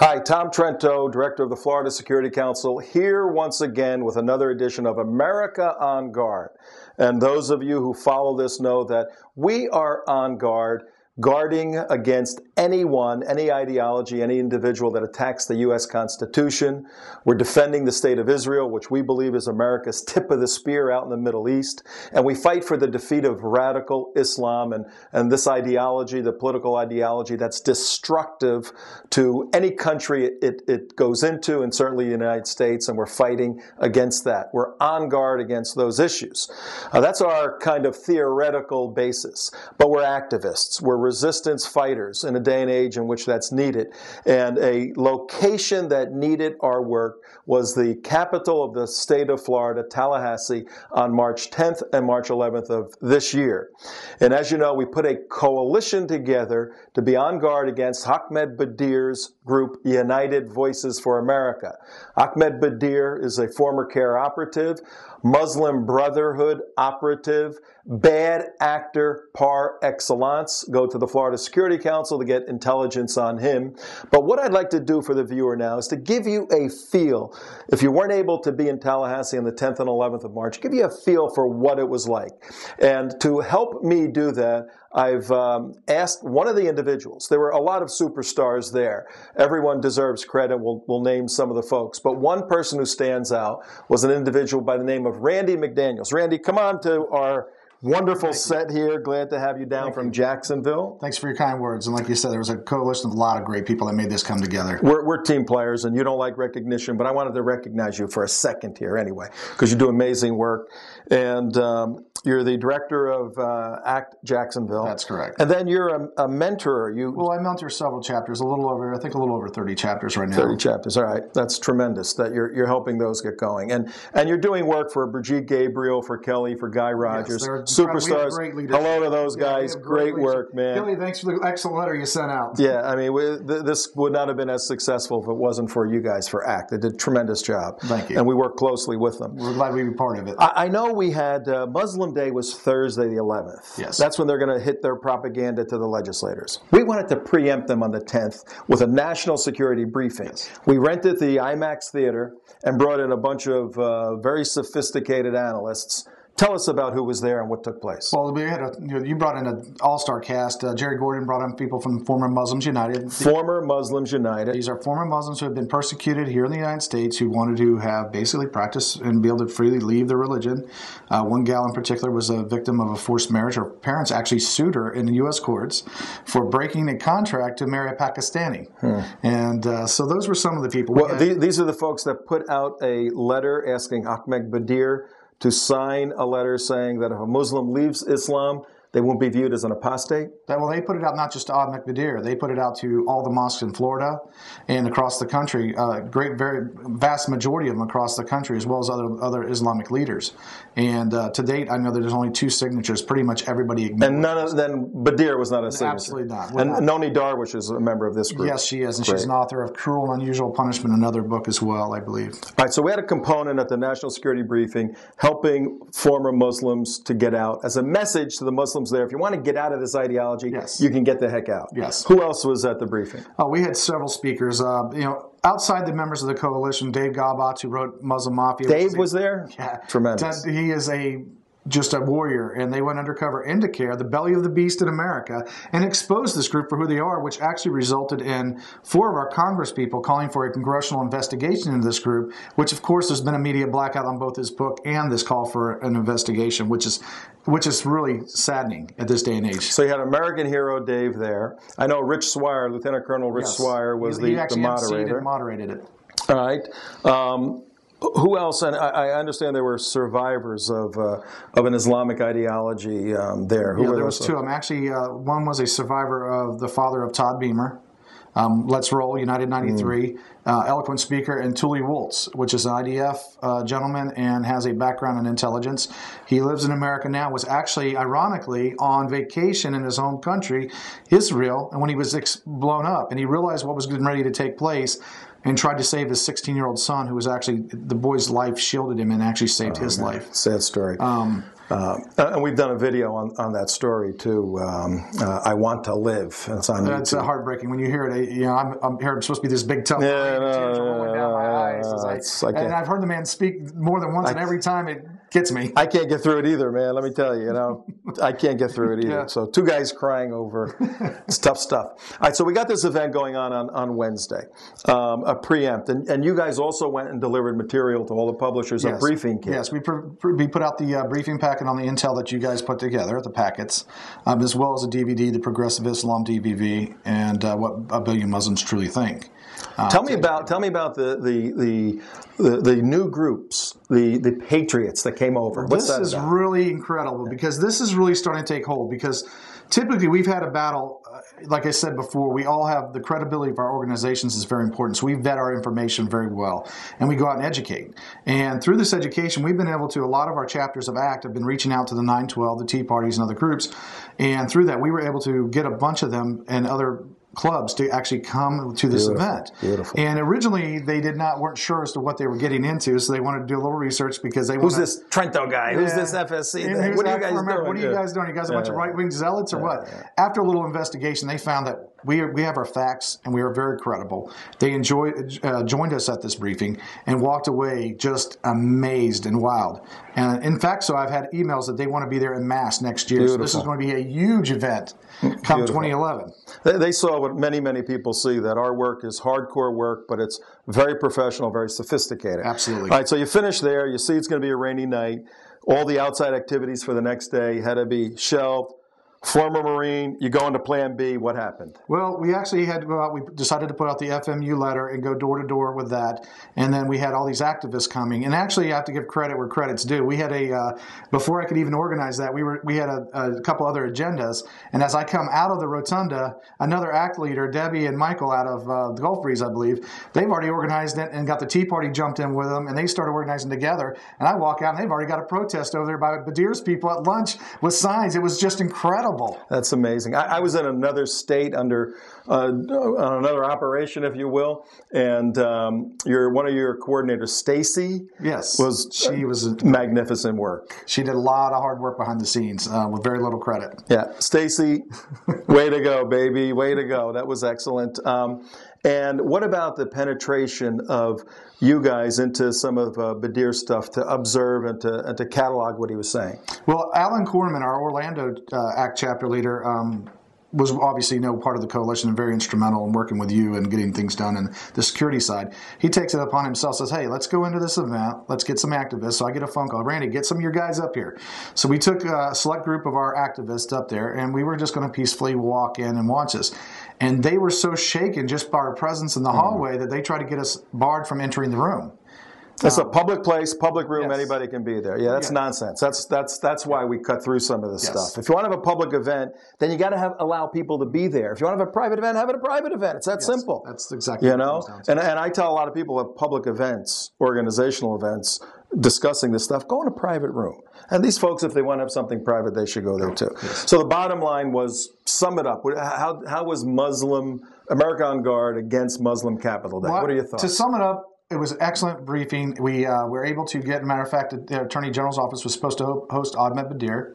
Hi, Tom Trento, Director of the Florida Security Council, here once again with another edition of America on Guard. And those of you who follow this know that we are on guard, guarding against anyone, any ideology, any individual that attacks the U.S. Constitution. We're defending the state of Israel, which we believe is America's tip of the spear out in the Middle East. And we fight for the defeat of radical Islam and this ideology, the political ideology that's destructive to any country it goes into, and certainly the United States, and we're fighting against that. We're on guard against those issues. That's our kind of theoretical basis. But we're activists. We're resistance fighters in a day and age in which that's needed. And a location that needed our work was the capital of the state of Florida, Tallahassee, on March 10th and March 11th of this year. And as you know, we put a coalition together to be on guard against Ahmed Badir's group, United Voices for America. Ahmed Badir is a former CARE operative, Muslim Brotherhood operative, bad actor par excellence. Go to the Florida Security Council to get intelligence on him. But what I'd like to do for the viewer now is to give you a feel, if you weren't able to be in Tallahassee on the 10th and 11th of March, give you a feel for what it was like. And to help me do that, I've asked one of the individuals. There were a lot of superstars there. Everyone deserves credit. We'll name some of the folks. But one person who stands out was an individual by the name of Randy McDaniels. Randy, come on to our wonderful set here. Glad to have you down from Jacksonville. Thanks for your kind words. And like you said, there was a coalition of a lot of great people that made this come together. We're team players, and you don't like recognition, but I wanted to recognize you for a second here anyway, because you do amazing work. And you're the director of ACT Jacksonville. That's correct. And then you're a mentor. Well, I mentor several chapters, I think a little over 30 chapters right now. 30 chapters, all right. That's tremendous that you're helping those get going. And you're doing work for Brigitte Gabriel, for Kelly, for Guy Rogers. Yes, superstars. Hello to those guys. Great work, man. Kelly, thanks for the excellent letter you sent out. Yeah, I mean, this would not have been as successful if it wasn't for you guys for ACT. They did a tremendous job. Thank you. And we work closely with them. We're glad we were part of it. I know we had Muslim Day was Thursday the 11th. Yes. That's when they're going to hit their propaganda to the legislators. We wanted to preempt them on the 10th with a national security briefing. Yes. We rented the IMAX theater and brought in a bunch of very sophisticated analysts. Tell us about who was there and what took place. Well, we had you brought in an all-star cast. Jerry Gordon brought in people from Former Muslims United. Former Muslims United. These are former Muslims who have been persecuted here in the United States, who wanted to have basically practice and be able to freely leave their religion. One gal in particular was a victim of a forced marriage. Her parents actually sued her in the U.S. courts for breaking a contract to marry a Pakistani. And so those were some of the people. Well, these are the folks that put out a letter asking Ahmed Badir to sign a letter saying that if a Muslim leaves Islam, they won't be viewed as an apostate? Well, they put it out not just to Ahmed Badir. They put it out to all the mosques in Florida and across the country, very vast majority of them across the country, as well as other Islamic leaders. And to date, I know that there's only 2 signatures. Pretty much everybody ignored. And Badir was not a signature? Absolutely not. And Noni Darwish is a member of this group? Yes, she is. And she's an author of Cruel and Unusual Punishment, another book as well, I believe. All right, so we had a component at the National Security Briefing helping former Muslims to get out as a message to the Muslims there. If you want to get out of this ideology, yes, you can get the heck out. Yes. Who else was at the briefing? We had several speakers. Outside the members of the coalition, Dave Gabatz, who wrote Muslim Mafia. Dave was there? Yeah. Tremendous. He is just a warrior, and they went undercover into CARE, the belly of the beast in America, and exposed this group for who they are, which actually resulted in 4 of our Congress people calling for a congressional investigation into this group, which of course there's been a media blackout on both his book and this call for an investigation, which is really saddening at this day and age. So you had American hero Dave there. I know Rich Swire, Lieutenant Colonel Rich Swire was the moderator. He moderated it. All right. Who else? And I understand there were survivors of an Islamic ideology there. Who yeah, were there was 2 of them. Actually, one was a survivor of the father of Todd Beamer. Let's Roll, United 93, eloquent speaker, and Tully Woltz, which is an IDF gentleman and has a background in intelligence. He lives in America now, was actually, ironically, on vacation in his home country, Israel, and when he was blown up, and he realized what was getting ready to take place, and tried to save his 16-year-old son, who was actually, the boy's life shielded him and actually saved his life. Sad story. And we've done a video on that story too. I Want to Live. And it's on That's YouTube. Heartbreaking when you hear it. You know, I'm here. I'm supposed to be this big tough guy, and tears are rolling down my eyes. And I've heard the man speak more than once, and every time it gets me. I can't get through it either, man. Let me tell you, I can't get through it either. Yeah. So 2 guys crying over, it's tough stuff. All right, so we got this event going on Wednesday, a preempt, and you guys also went and delivered material to all the publishers, a briefing kit. Yes, we put out the briefing packet on the intel that you guys put together, the packets, as well as a DVD, the Progressive Islam DVV, and What a Billion Muslims Truly Think. Tell me about the new groups, the Patriots that came over. What's that This is about? really incredible because this is really starting to take hold because typically we've had a battle, like I said before, we all have the credibility of our organizations is very important. So we vet our information very well and we go out and educate. And through this education, we've been able to, a lot of our chapters of ACT have been reaching out to the 912, the Tea Parties and other groups. And through that, we were able to get a bunch of them and other clubs to actually come to this event. Beautiful. And originally they weren't sure as to what they were getting into, so they wanted to do a little research because they Who's this Trento guy? Who's this FSC? What are you guys doing? What are you guys doing? You guys a bunch of right-wing zealots or what? After a little investigation, they found that we have our facts and we are very credible. They joined us at this briefing and walked away just amazed and wowed. And in fact, so I've had emails that they want to be there en masse next year. Beautiful. So this is going to be a huge event come 2011. They saw what many people see, that our work is hardcore work, but it's very professional, very sophisticated. Absolutely. All right, so you finish there. You see it's going to be a rainy night. All the outside activities for the next day had to be shelved. Former Marine, you go into Plan B. What happened? Well, we actually had to go out. We decided to put out the FMU letter and go door to door with that. And then we had all these activists coming. And actually, you have to give credit where credit's due. We had before I could even organize that, we had a couple other agendas. And as I come out of the rotunda, another ACT leader, Debbie and Michael out of the Gulf Breeze, I believe, they've already organized it and got the Tea Party jumped in with them. And they started organizing together. And I walk out and they've already got a protest over there by Badir's people at lunch with signs. It was just incredible. That's amazing. I was in another state under another operation, if you will, and one of your coordinators, Stacy, she was magnificent work. She did a lot of hard work behind the scenes with very little credit. Yeah, Stacy, way to go, baby, way to go. That was excellent. And what about the penetration of you guys into some of Badir's stuff to observe and to catalog what he was saying? Well, Alan Corman, our Orlando ACT chapter leader, was obviously part of the coalition and very instrumental in working with you and getting things done and the security side. He takes it upon himself, says, hey, let's go into this event. Let's get some activists. So I get a phone call. Randy, get some of your guys up here. So we took a select group of our activists up there, and we were just going to peacefully walk in and watch this. And they were so shaken just by our presence in the hallway that they tried to get us barred from entering the room. It's a public place, public room. Yes. Anybody can be there. Yeah, that's nonsense. That's why we cut through some of this stuff. If you want to have a public event, then you got to allow people to be there. If you want to have a private event, have it a private event. It's that simple. That's exactly what it comes down to. And I tell a lot of people at public events, organizational events, discussing this stuff, go in a private room. And these folks, if they want to have something private, they should go there too. Yes. So the bottom line was, sum it up. How was America on Guard against Muslim Capital Day? Well, what are your thoughts? To sum it up, it was an excellent briefing. We were able to get, matter of fact, the Attorney General's office was supposed to host Ahmed Badir.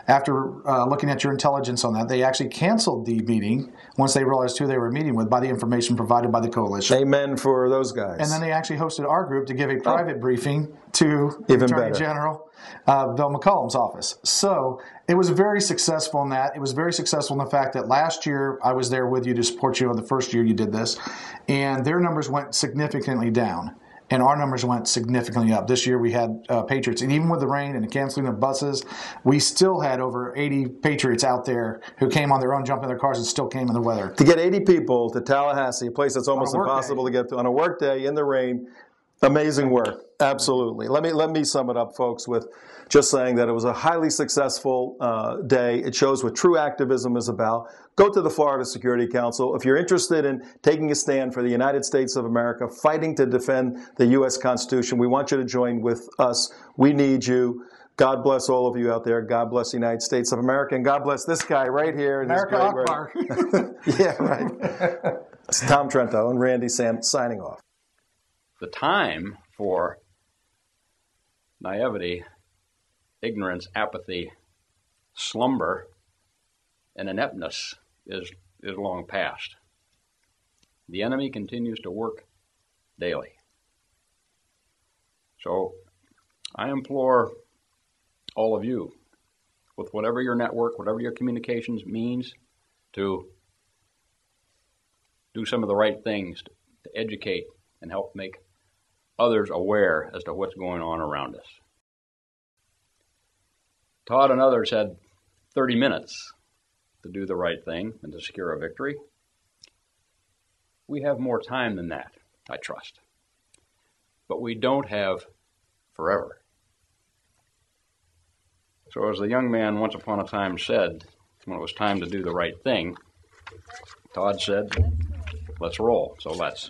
After looking at your intelligence on that, they actually canceled the meeting once they realized who they were meeting with by the information provided by the coalition. Amen for those guys. And then they actually hosted our group to give a private briefing to the Attorney General, Bill McCollum's office. So it was very successful in that. It was very successful in the fact that last year I was there with you to support you on the first year you did this, and their numbers went significantly down. And our numbers went significantly up. This year we had Patriots. And even with the rain and the canceling of buses, we still had over 80 Patriots out there who came on their own, jumped in their cars, and still came in the weather. To get 80 people to Tallahassee, a place that's almost impossible to get to on a work day in the rain, amazing work. Absolutely. Let me sum it up, folks, with just saying that it was a highly successful day. It shows what true activism is about. Go to the Florida Security Council. If you're interested in taking a stand for the United States of America, fighting to defend the U.S. Constitution, we want you to join with us. We need you. God bless all of you out there. God bless the United States of America. And God bless this guy right here. America Akbar. Yeah, right. It's Tom Trento and Randy Sam signing off. The time for naivety ignorance, apathy, slumber, and ineptness is long past. The enemy continues to work daily. So I implore all of you, with whatever your network, whatever your communications means, to do some of the right things to educate and help make others aware as to what's going on around us. Todd and others had 30 minutes to do the right thing and to secure a victory. We have more time than that, I trust. But we don't have forever. So as the young man once upon a time said, when it was time to do the right thing, Todd said, let's roll. So let's.